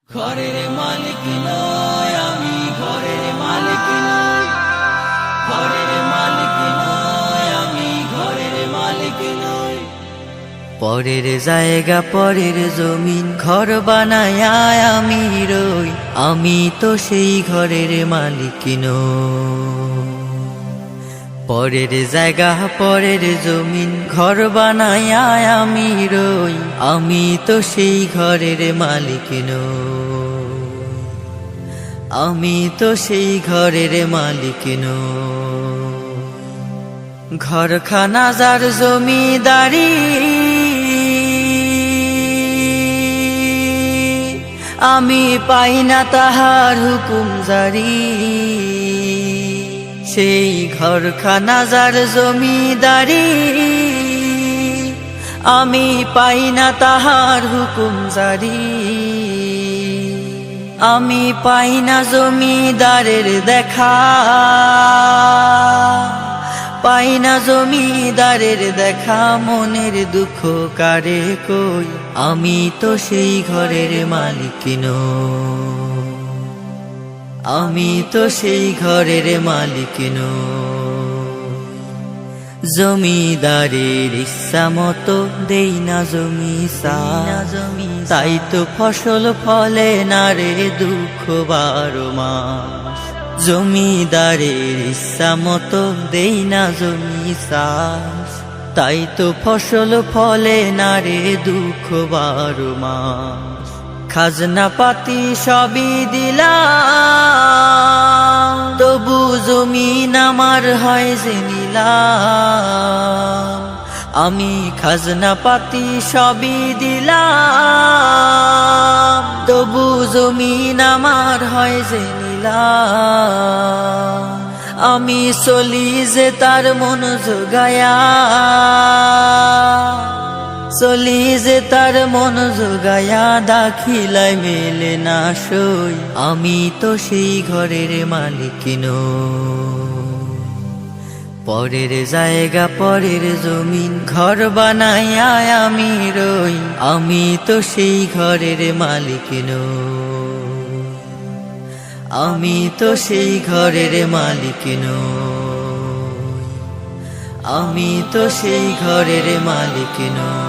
ঘরের মালিক নয় আমি, ঘরের মালিক নয়, ঘরের মালিক নয় আমি, ঘরের মালিক নয়। পরের জায়গা পরের জমিন ঘর বানায় আমি রই, আমি তো সেই ঘরের মালিক নই। পরের জায়গা পরের জমিন ঘর বানায় আমি রই, আমি তো সেই ঘরের মালিক নই, আমি তো সেই ঘরের মালিক নই। ঘরখানা যার জমিদারি, আমি পাই না তাহার হুকুম জারি। সেই ঘরখানা যার জমিদারি, আমি পাই না তাহার হুকুম জারি। আমি পাই না জমিদারের দেখা, পাই না জমিদারের দেখা। মনের দুঃখ কারে কই, আমি তো সেই ঘরের মালিক নই, আমি তো সেই ঘরের মালিক নই। জমিদারের ইচ্ছা মতো দেই না জমি সাজ, তাই তো ফসল ফলে না রে দুঃখ 12 মাস। জমিদারের ইচ্ছা মতো দেই না জমি সাজ, তাই তো ফসল ফলে না রে দুঃখ 12 মাস। খাজনা পাতি সবই দিলাম, তবু জমিন আমার হয় যে নিলাম। আমি খাজনা পাতি সবই দিলাম, তবু জমিন আমার হয় যে নিলাম। আমি চলি যে তার মন জোগায়া, চলি যে তার মন জোগায়া, দাখিলায় মেলে না সই, আমি তো সেই ঘরের মালিক নই। পরের জায়গা পরের জমিন ঘর বানায় আমি রই, আমি তো সেই ঘরের মালিক নই, আমি তো সেই ঘরের মালিক নই, আমি তো সেই ঘরের মালিক নই।